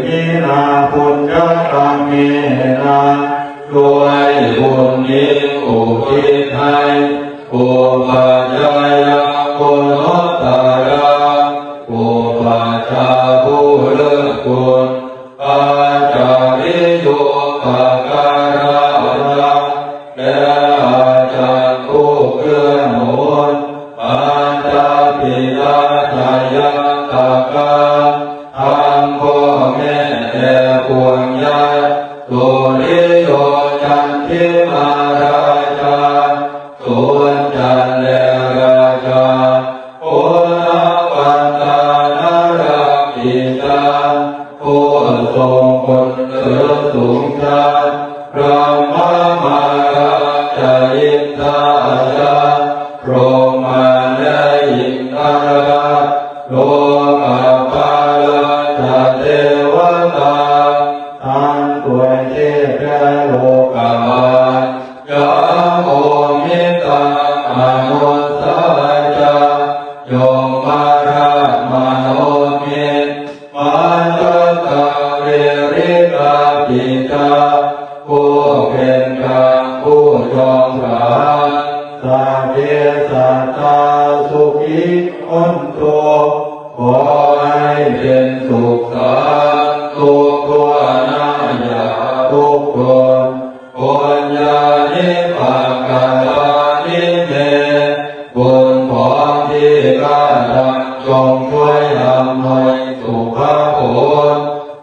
มินาปุญญกรรมเมนะด้วยบุญนี้อุทิศให้อุปัชฌายะคุณุตตระอุปัชฌาย์ผู้เลิศคุณอาจาริโยปการะและอาจารย์ผู้เกื้อหนุนปัญจปิตาทายะตกาทั้งพ่อแม่แต่ปวงญาติตุลิโยจันทิมาราชาสุวรรณจันทร์และราชาโอนาวันตานาราปิตาผู้ทรงคุณเลิศสูงชันพระมมาราชอินทราชาพรหมาและอินทราโลกปาลาเทวตาทั้งตัวเทพและโลกบาลยะโมมิตาอนุสาจายมมาราชมโนมิมันตตะเวริกาปิตาผู้เป็นกลางผู้จอมขานสัพเพสัตตาสุขิอันโตขอให้เป็นสุขสันต์ทุกทั่วหน้าอย่าทุกคนปุญญานิปัสสนานิเมบุญของที่ข้าทำจงช่วยนำให้สุภาพล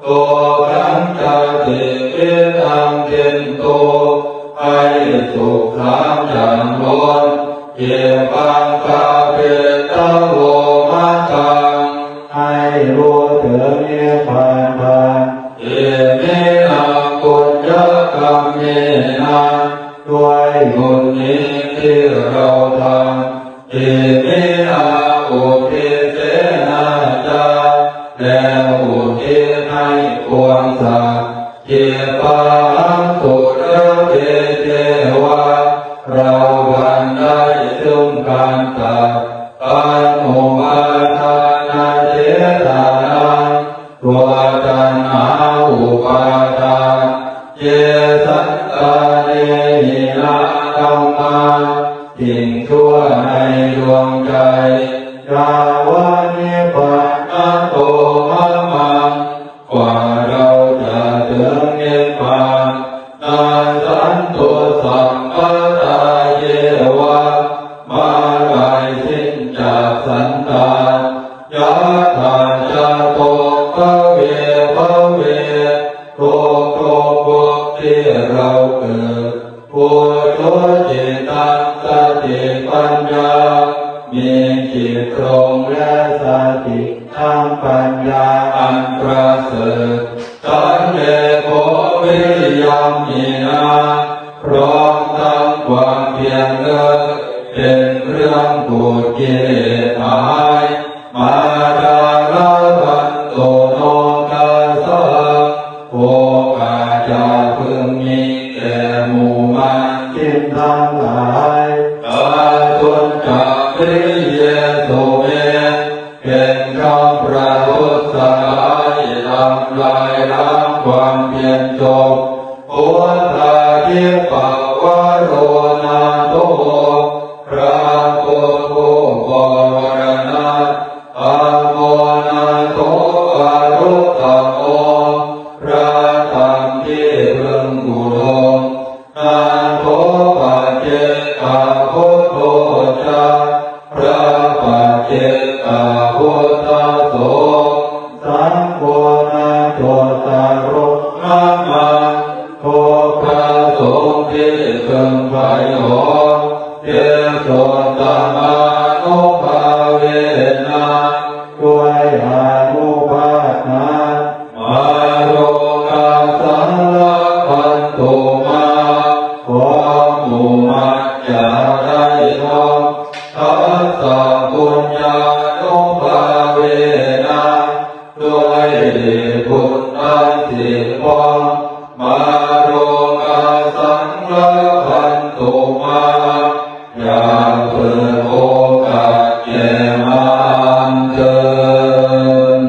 ตัวขันธติวิธังเทนโตให้สุขสามอย่างล้นเกี่ยปังคาเปตโวมัตตังให้รู้ถึงนิพพานเอมินาปุญญกรรมเมนะด้วยบุญนี้ที่เราทำเอมินาอุทิศเสนาจาและอุทิศให้ปวงสัตว์เกี่ยปังสุระเทเทวะเราบันได้ซึ่งการตัดการโมอาทานาเจตนาตัวตัณหาอุปาทานเยสัตตาเนหินาธัมมาสิ่งชั่วในดวงใจยาวานิพพานโตมะมังกว่าเราจะถึงนิพพานนาสันตุสัมปทาเยวะมาลายสิ้นจากสันตานยะถาจาโตภเวภเวโตโตบุตรที่เราเกิดผู้โชจิตังสติปัญญามีจิตตรงและสติทางปัญญาอันประเสริฐสันเลโกวิริยมินาพร้อมทั้งความเพียรเลิศเป็นเครื่องบูดกิเลสหายมาดาลาพันโตโนกาสังโอกาจะพึงมีแก่หมู่มารทินทั้งหลายอาตุนจักริเยสุเมเป็นคำประทุษร้ายทำลายล้างความเพียรจบพุทธาทิปวโรนาโตพระพุทธผู้บวรณะอัมโมนาโตอารุตตโมพระธรรมที่พึงอุดมนาโตปัจเจกพุทโธจาพระปัจเจกพุทธโสสังโฆนาโตตารุนามาโทพระสงฆ์ที่พึงไผ่หอมเทโสตมานุภาเวนะด้วยอานุภาพนามาโรกาสังละพันตุมาขอหมู่มัจจะได้ทำทัสสะปุญญานุภาเวนะด้วยเดชบุญอันสิบพองมาโรกาสังละพันตุมาอย่าเปิดโอกาสแก่มันเถิด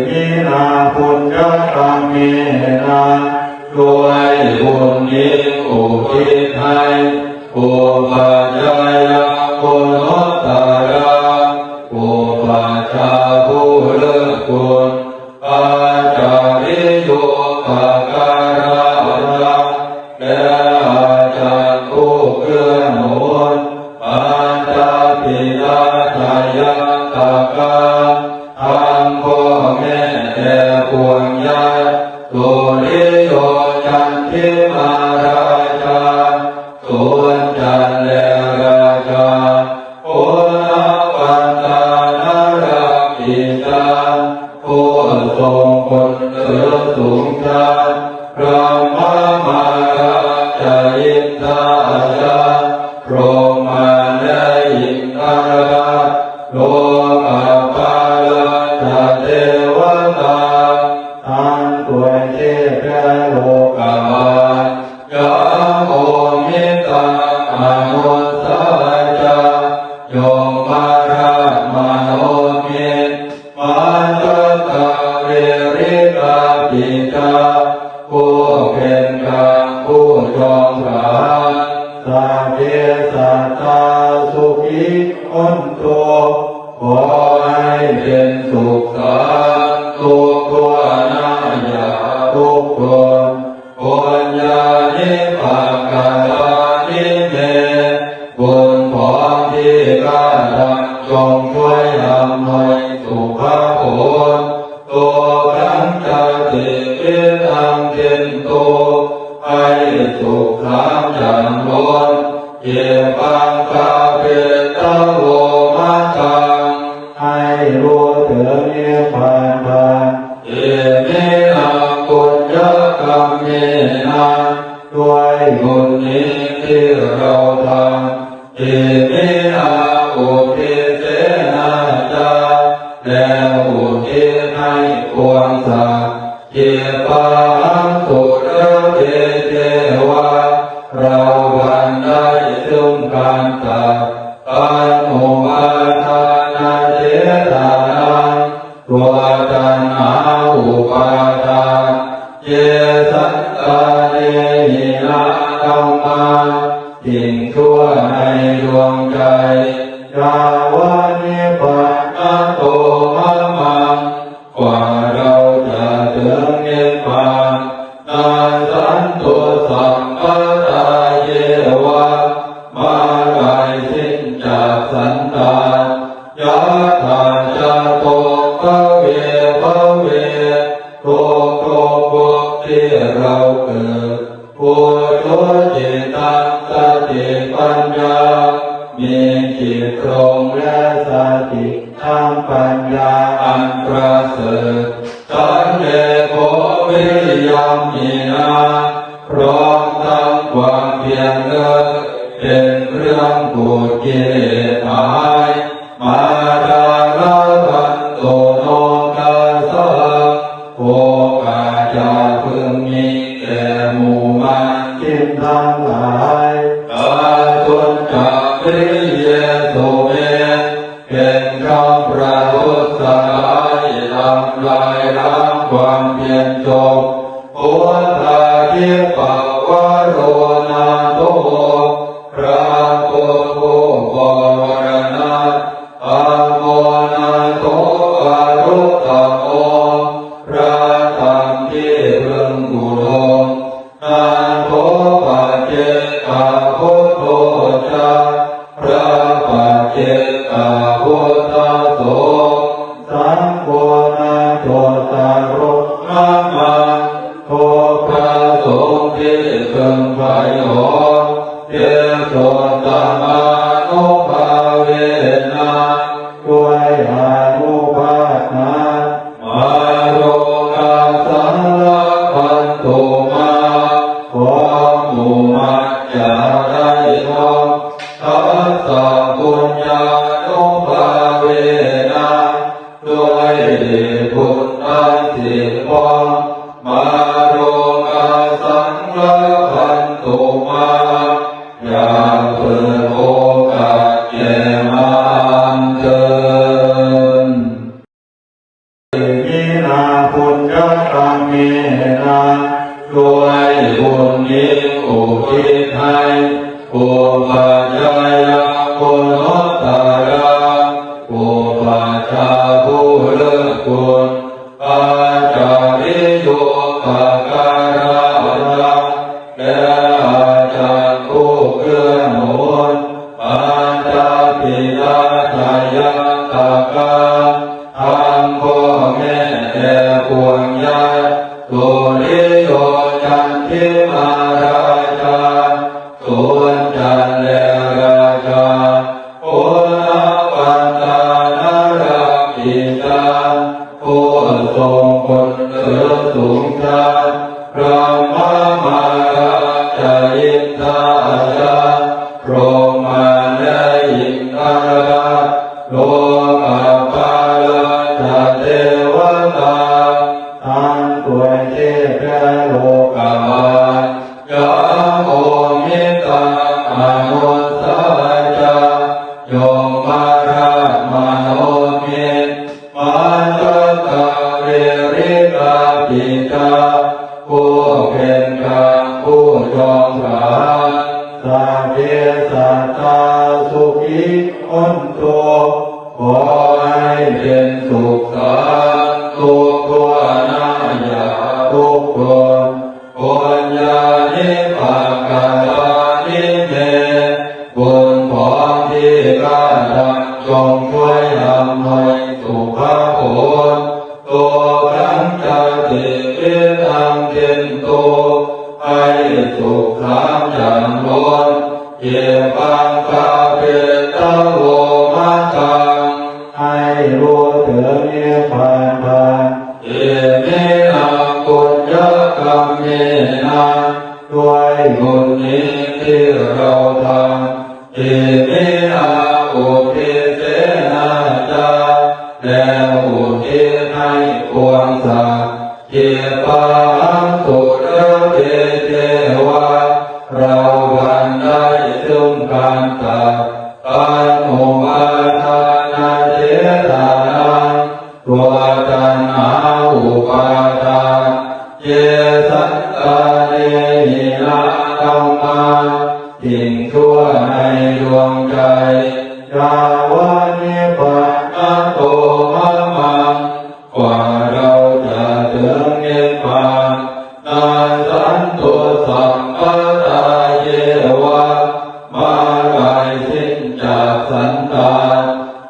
มิ ปุญญกรรมเมนะด้วยบุญนี้อุทิศให้ผู้ปัจจยคุณุตตระผู้ปัจจาผู้เลิศคุณปัจจาริโยภการะและอาจารย์ผู้เกื้อหนุนปัญจปิตาทายาตกาทั้งพ่อแม่แต่ปวงญาติตุริโยจันทิมาราชาส่วนจันและราชาโอนาวันตานาราปิตาผู้ทรงคุณเหลือสูงชาติพระมามาราชอินทราชาพรหมาและอินทราโลกาภาลาเทวตาทั้งตัวเทพและโลกาบาลยะโมมิตาอนุสาจายมมาราชมโนมิมันตตะเวริกาปิตาผู้เป็นกลางผู้จอมขานสัพเพสัตตาสุขิอนโตขอให้เป็นสุขสันต์ทุกทั่วหน้าอย่าทุกคนปุญญานิภาการานิเมบุญของที่ข้าทำจงช่วยทำให้สุภาพลตัวขันธติวิธังเทนโตให้สุขสามอย่างล้นเยปังคาเปตะโวมัจจังให้รู้ถึงนิพพานธรรมเอเมนะปุญญกรรมเมนะด้วยบุญนี้ที่เราทำเอเมนะอุทิศเสนาจาแล้วอุทิศให้ปวงสัตว์เยปังสุรเทเทวะเราวันได้ซึ่งการตัดการโมอาทานาเจตานังตัวตัณหาอุปาทานเยสัตตาเนหินาธัมมาสิ่งชั่วในดวงใจยาวานิพพานโตมะมังกว่าเราจะถึงนิพพานนาสันตุสัมปทาเยวะมาไกสิ้นจากสันตานยะถาจะโตภเวภเวโตโตภพที่เราเกิดปุโตจิตตังสติปัญญามีจิตตรงและสติทางปัญญาอันประเสริฐสันเลโกวิริยมินาพร้อมทั้งความเพียรเลิศเป็นเครื่องบูดกิเลสหายมาดาลาพันโตโนกาสังโอกาจะพึงมีแก่หมู่มันทินทั้งหลายกาตุนจักริเยโสเมเป็นคำประทุษร้ายทำลายล้างความเพียรจบพุทธาทิปวโรนาโตพระพุทธบวรณะอัมโมนาโตอารุตตโมพระธรรมที่พึงอุดมนาโตปัจเจกพุทโธจาพระปัจเจกพุทธโสสังโฆนาโตตารุมามาโทพระสงฆ์ที่พึงไผ่หอมเทโสตมานุภาเวนะด้วยอานุภาพนามาโรกาสังละพันตุมาขอหมู่มัจจะได้ทำทัสสะปุญญานุภาเวนะด้วยเดชบุญอันสิบปองมาโรกาสังละพันตุมาอย่าเปิดโอกาสแก่มันเถิดมินาปุ ปุญญกรรมเมนะด้วยบุญนี้อุทิศให้อุปัชฌายคุณุตตระอุปัชฌาย์ผู้เลิศคุณปัจจาริโยปการะและอาจารย์ผู้เกื้อหนุนปัญจปิตาทายาตกาทั้งพ่อแม่แต่พวงญาติตุลิโยจันทิมาราชาสุนจันและราชาโอนาวันตานาราปิตาผู้ทรงคุณเลิศสูงชาติพระมามาราชอินทราชาพรหมาและอินทราโลกปาลาเทวตาท่านตัวยเทพและโลกบาลยาโมมิตามนุสาจายมมาราชมโนมิตมันตตะเวริกาปิตาผู้เป็นกลางผู้จอมปราณสัพเพสัตตาสุขิอันโตขอให้เป็นสุขสันต์ทุกทั่วหน้าอย่าทุกคนปุญญานิปัสสนานิเมบุญผลที่ข้าทำจงช่วยทำให้สุภาพลตัวขันจติวิธังเกินโตให้สุขสามอย่างล้นเยปังคาเปตโวมัตตังให้รู้ถึงนิพพานเอเมนะปุญญกรรมเมนะด้วยบุญนี้ที่เราทำเอเมนะอุทิศเสนาจาและอุทิศให้ควงสัตว์เยปังสุรเทเทวะเราบันได้ซึ่งการตัดการโมอาทานาเจตานังตัวตัณหาอุปาทานเยสัตตาเนหินาธรรมาสิ่งชั่วในดวงใจยาวานิปัสสโตมะมังกว่าเราจะถึงนิพพานนาสันตุสัมปทาเยวะมาลายสิ้นจากสันดาน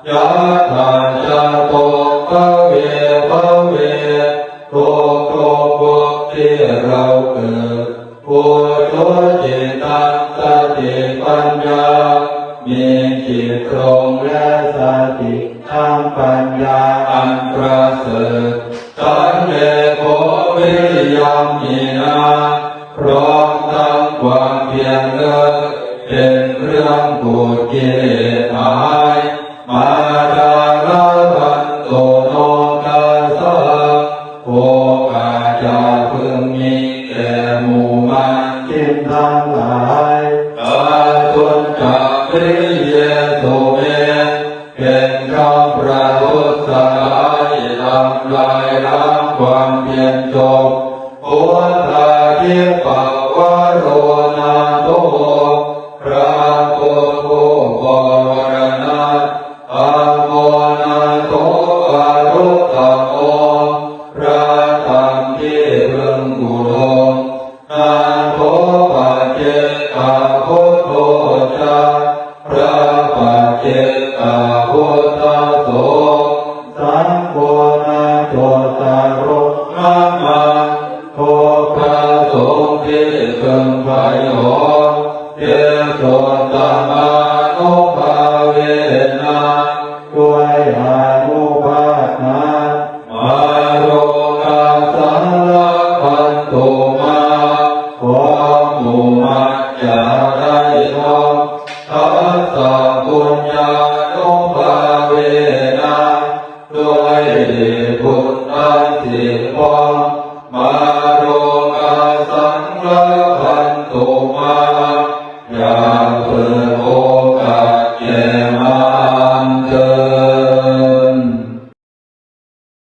ยะถาจะโตภเวภเวโตโตภพที่เราเกิดผู้โชจิตังสติปัญญามีจิตตรงและสติทางปัญญาอันประเสริฐสันเลโกวิริยมินาพร้อมทั้งความเพียรเลิศเป็นเครื่องปูดกิเลสหายมาดาลาพันโตโนกาสะโภกาจาพึงมีแก่หมู่มารทินทั้งหลายกาตุนจักริเยสุเมเป็นคำประทุษร้ายทำลายล้างความเพียรจบโอทาทิปวโรนาโตพระพุทธบรณะอัมโมนาโตอรุตตโมพระธรรมที่พึงอุดมนาโตปัจเจกพุทโธจาพระปัจเจกพุทธโสสังโฆนาโตตารุมามาโทพระสงฆ์ที่พึงไผ่หอมเยโสตมานุภาเวนะด้วยอานุภาพนามาโรกาสังละพันตุมาขอหมู่มัจจะได้ทำทัสสะปุญญานุภาเวนะด้วยบุญอันสิบปองมา